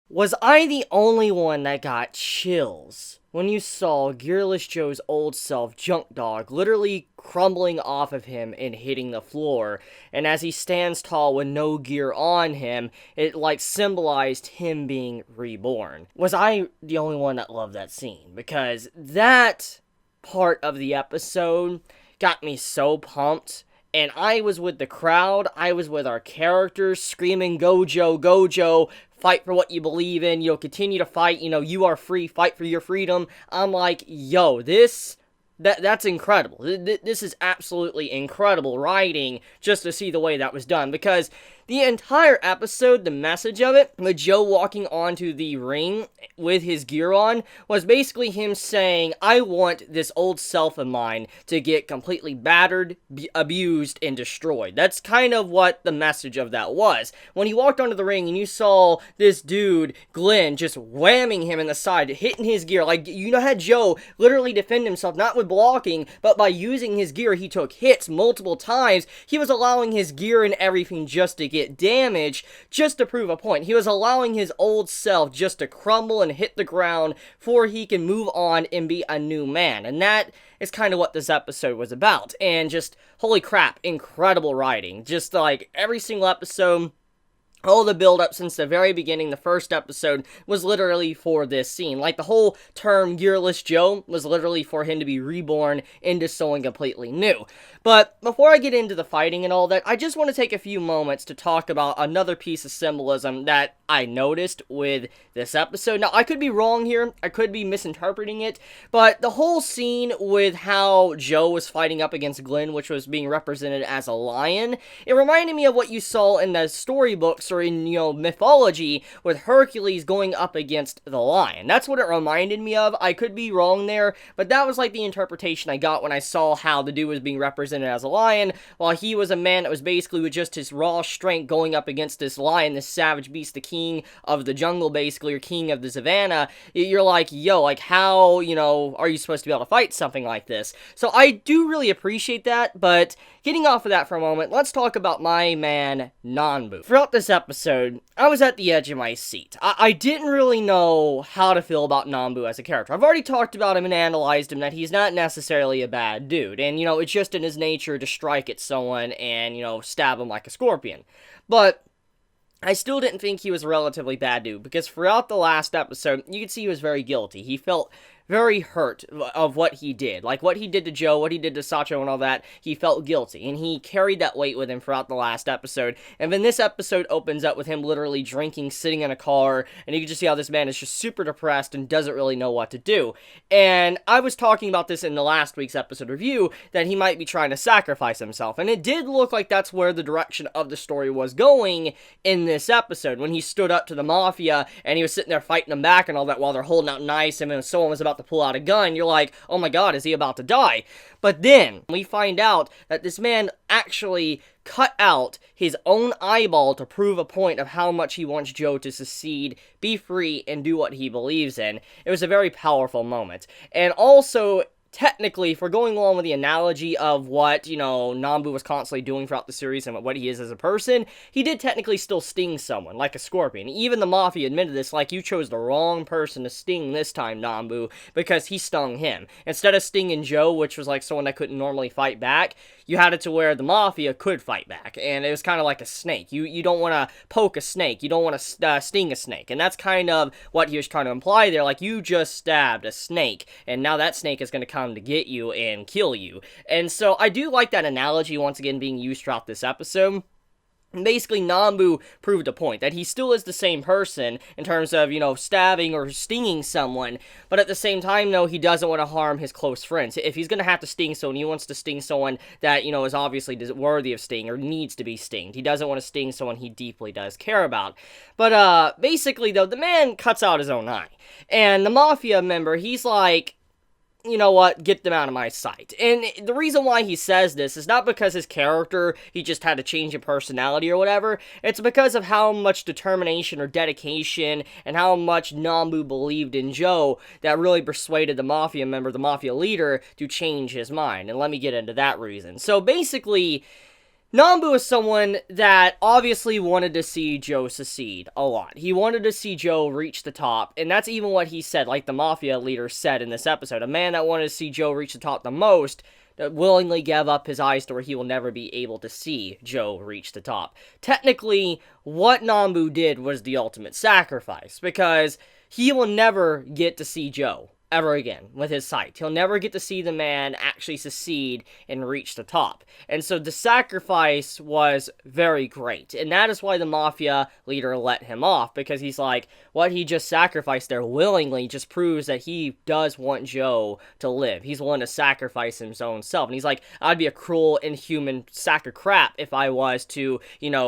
Was I the only one that got chills when you saw Gearless Joe's old self, Junk Dog, literally crumbling off of him and hitting the floor? And as he stands tall with no gear on him, it like symbolized him being reborn. Was I the only one that loved that scene? Because that part of the episode got me so pumped. And I was with the crowd, I was with our characters, screaming, Gojo, Gojo, fight for what you believe in, continue to fight, you are free, fight for your freedom. I'm like, yo, that's incredible. This is absolutely incredible writing, just to see the way that was done, because the entire episode, the message of it, with Joe walking onto the ring with his gear on, was basically him saying, I want this old self of mine to get completely battered, abused, and destroyed. That's kind of what the message of that was. When he walked onto the ring and you saw this dude, Glenn, just whamming him in the side, hitting his gear, like, had Joe literally defend himself, not with blocking, but by using his gear. He took hits multiple times. He was allowing his gear and everything just to get damaged, just to prove a point. He was allowing his old self just to crumble and hit the ground before he can move on and be a new man. And that is kind of what this episode was about. And just, holy crap, incredible writing. Just like every single episode, all the build-up since the very beginning, the first episode, was literally for this scene. Like, the whole term Gearless Joe was literally for him to be reborn into someone completely new. But before I get into the fighting and all that, I just want to take a few moments to talk about another piece of symbolism that I noticed with this episode. Now, I could be wrong here, I could be misinterpreting it, but the whole scene with how Joe was fighting up against Glenn, which was being represented as a lion, it reminded me of what you saw in the storybooks or in, mythology, with Hercules going up against the lion. That's what it reminded me of. I could be wrong there, but that was like the interpretation I got when I saw how the dude was being represented as a lion, while he was a man that was basically with just his raw strength going up against this lion, this savage beast, the king of the jungle, basically, or king of the savannah. You're like, yo, like, how, are you supposed to be able to fight something like this? So I do really appreciate that, but getting off of that for a moment, let's talk about my man, Nambu. Throughout this episode, I was at the edge of my seat. I didn't really know how to feel about Nambu as a character. I've already talked about him and analyzed him, that he's not necessarily a bad dude, and, it's just in his nature to strike at someone and, stab him like a scorpion. But I still didn't think he was a relatively bad dude, because throughout the last episode, you could see he was very guilty. He felt very hurt of what he did. Like, what he did to Joe, what he did to Sacho and all that, he felt guilty. And he carried that weight with him throughout the last episode. And then this episode opens up with him literally drinking, sitting in a car, and you can just see how this man is just super depressed and doesn't really know what to do. And I was talking about this in the last week's episode review, that he might be trying to sacrifice himself. And it did look like that's where the direction of the story was going in this episode, when he stood up to the Mafia, and he was sitting there fighting them back and all that while they're holding out knives, and then someone was about to pull out a gun. You're like, oh my god, is he about to die? But then we find out that this man actually cut out his own eyeball to prove a point of how much he wants Joe to succeed, be free, and do what he believes in. It was a very powerful moment. And also, technically, if we're going along with the analogy of what, Nambu was constantly doing throughout the series and what he is as a person, he did technically still sting someone, like a scorpion. Even the Mafia admitted this, like, you chose the wrong person to sting this time, Nambu, because he stung him. Instead of stinging Joe, which was like someone that couldn't normally fight back, you had it to where the Mafia could fight back, and it was kind of like a snake. You don't want to poke a snake, you don't want to sting a snake, and that's kind of what he was trying to imply there, like, you just stabbed a snake, and now that snake is going to come to get you and kill you. And so I do like that analogy once again being used throughout this episode. Basically, Nambu proved a point, that he still is the same person in terms of, stabbing or stinging someone, but at the same time, though, he doesn't want to harm his close friends. If he's going to have to sting someone, he wants to sting someone that, is obviously worthy of sting or needs to be stinged. He doesn't want to sting someone he deeply does care about. But, basically, though, the man cuts out his own eye, and the Mafia member, he's like, you know what, get them out of my sight. And the reason why he says this is not because his character, he just had a change in personality or whatever. It's because of how much determination or dedication and how much Nambu believed in Joe that really persuaded the Mafia member, the Mafia leader, to change his mind. And let me get into that reason. So basically, Nambu is someone that obviously wanted to see Joe succeed a lot. He wanted to see Joe reach the top, and that's even what he said, like the Mafia leader said in this episode. A man that wanted to see Joe reach the top the most willingly gave up his eyes to where he will never be able to see Joe reach the top. Technically, what Nambu did was the ultimate sacrifice, because he will never get to see Joe ever again with his sight. He'll never get to see the man actually succeed and reach the top. And so the sacrifice was very great. And that is why the Mafia leader let him off, because he's like, what he just sacrificed there willingly just proves that he does want Joe to live. He's willing to sacrifice his own self. And he's like, I'd be a cruel, inhuman sack of crap if I was to,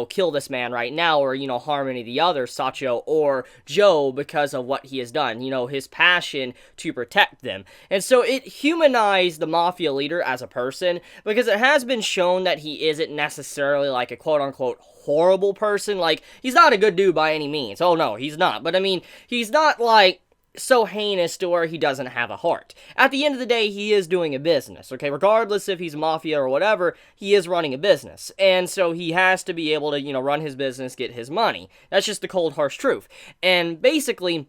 kill this man right now, or, harm any of the others, Sacho or Joe, because of what he has done. His passion to protect them. And so it humanized the Mafia leader as a person, because it has been shown that he isn't necessarily like a quote-unquote horrible person. Like, he's not a good dude by any means. Oh no, he's not. But I mean, he's not like so heinous to where he doesn't have a heart. At the end of the day, he is doing a business, okay? Regardless if he's Mafia or whatever, he is running a business. And so he has to be able to, run his business, get his money. That's just the cold, harsh truth. And basically,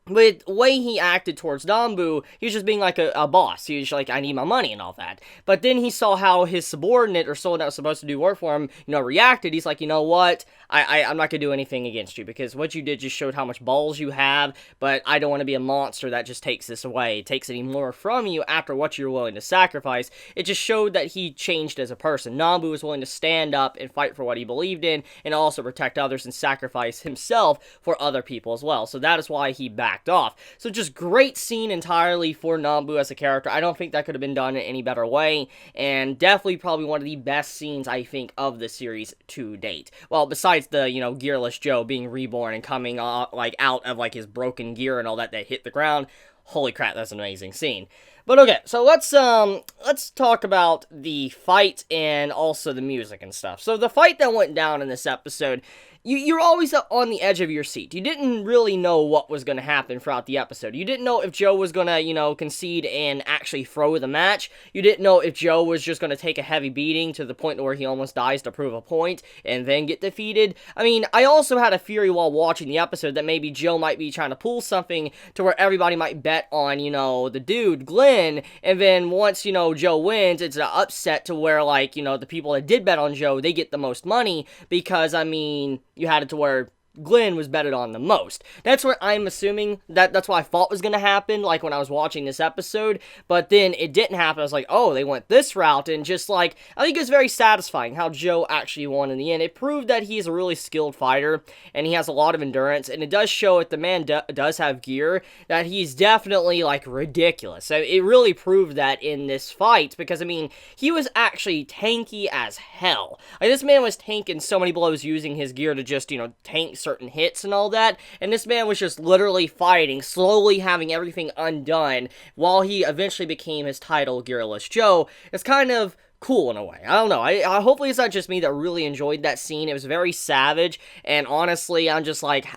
with the way he acted towards Nambu, he was just being like a boss. He was like, I need my money and all that. But then he saw how his subordinate, or someone that was supposed to do work for him, reacted. He's like, you know what? I'm not going to do anything against you, because what you did just showed how much balls you have, but I don't want to be a monster that just takes this away, takes any more from you after what you're willing to sacrifice. It just showed that he changed as a person. Nambu was willing to stand up and fight for what he believed in, and also protect others and sacrifice himself for other people as well. So that is why he backed off. So just great scene entirely for Nambu as a character. I don't think that could have been done in any better way, and definitely probably one of the best scenes, I think, of the series to date. Well, besides the, gearless Joe being reborn and coming out of his broken gear and all that hit the ground. Holy crap, that's an amazing scene. But okay, so let's talk about the fight and also the music and stuff. So the fight that went down in this episode, you're always on the edge of your seat. You didn't really know what was going to happen throughout the episode. You didn't know if Joe was going to, concede and actually throw the match. You didn't know if Joe was just going to take a heavy beating to the point where he almost dies to prove a point and then get defeated. I mean, I also had a theory while watching the episode that maybe Joe might be trying to pull something to where everybody might bet on, the dude, Glenn, and then once, Joe wins, it's an upset to where, the people that did bet on Joe, they get the most money, because, I mean, you had it to where Glenn was betted on the most. That's what I'm assuming, that's what I thought was going to happen, when I was watching this episode, but then it didn't happen. I was like, oh, they went this route, and just I think it was very satisfying how Joe actually won in the end. It proved that he's a really skilled fighter, and he has a lot of endurance, and it does show if the man does have gear, that he's definitely, ridiculous. So it really proved that in this fight, because, I mean, he was actually tanky as hell. This man was tanking so many blows using his gear to just, tank certain hits and all that, and this man was just literally fighting, slowly having everything undone, while he eventually became his title, Gearless Joe. It's kind of cool in a way. I don't know. I hopefully it's not just me that really enjoyed that scene. It was very savage, and honestly, I'm just like,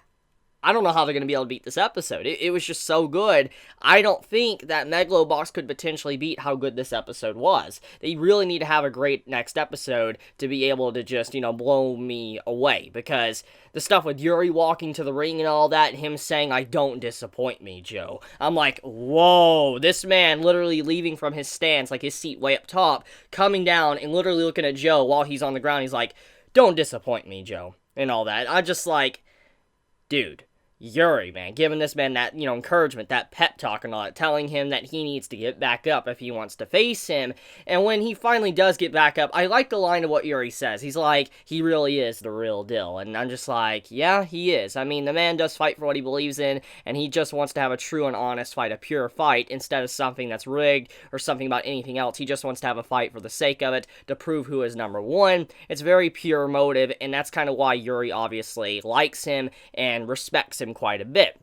I don't know how they're going to be able to beat this episode. It was just so good. I don't think that Megalo Box could potentially beat how good this episode was. They really need to have a great next episode to be able to just, blow me away. Because the stuff with Yuri walking to the ring and all that, and him saying, I don't disappoint me, Joe. I'm like, whoa, this man literally leaving from his stance, his seat way up top, coming down and literally looking at Joe while he's on the ground. He's like, don't disappoint me, Joe. And all that. I just dude. Yuri, man, giving this man that, encouragement, that pep talk and all that, telling him that he needs to get back up if he wants to face him. And when he finally does get back up, I like the line of what Yuri says. He's like, he really is the real deal. And I'm just like, yeah, he is. I mean, the man does fight for what he believes in, and he just wants to have a true and honest fight, a pure fight, instead of something that's rigged or something about anything else. He just wants to have a fight for the sake of it, to prove who is number one. It's very pure motive, and that's kind of why Yuri obviously likes him and respects him quite a bit.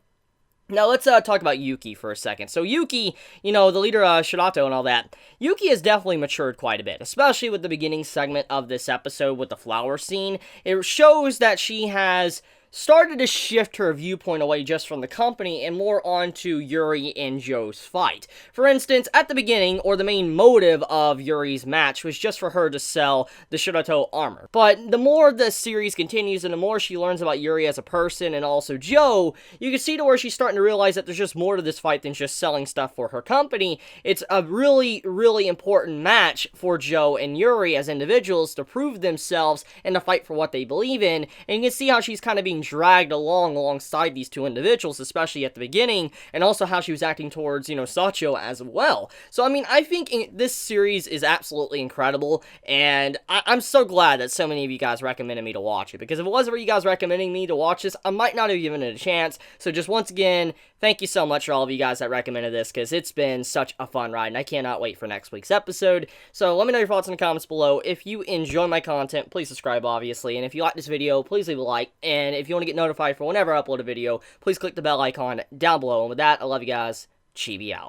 Now, let's talk about Yuki for a second. So, Yuki, the leader of Shirato and all that, Yuki has definitely matured quite a bit, especially with the beginning segment of this episode with the flower scene. It shows that she has started to shift her viewpoint away just from the company and more onto Yuri and Joe's fight. For instance, at the beginning, or the main motive of Yuri's match was just for her to sell the Shirato armor. But the more the series continues and the more she learns about Yuri as a person and also Joe, you can see to where she's starting to realize that there's just more to this fight than just selling stuff for her company. It's a really, really important match for Joe and Yuri as individuals to prove themselves and to fight for what they believe in, and you can see how she's kind of being dragged alongside these two individuals, especially at the beginning, and also how she was acting towards, Sacho as well. So, I mean, I think this series is absolutely incredible, and I'm so glad that so many of you guys recommended me to watch it, because if it wasn't for you guys recommending me to watch this, I might not have given it a chance. So just once again, thank you so much for all of you guys that recommended this, because it's been such a fun ride, and I cannot wait for next week's episode. So let me know your thoughts in the comments below. If you enjoy my content, please subscribe, obviously, and if you like this video, please leave a like, and if you want to get notified for whenever I upload a video, please click the bell icon down below. And with that, I love you guys. Chibi out.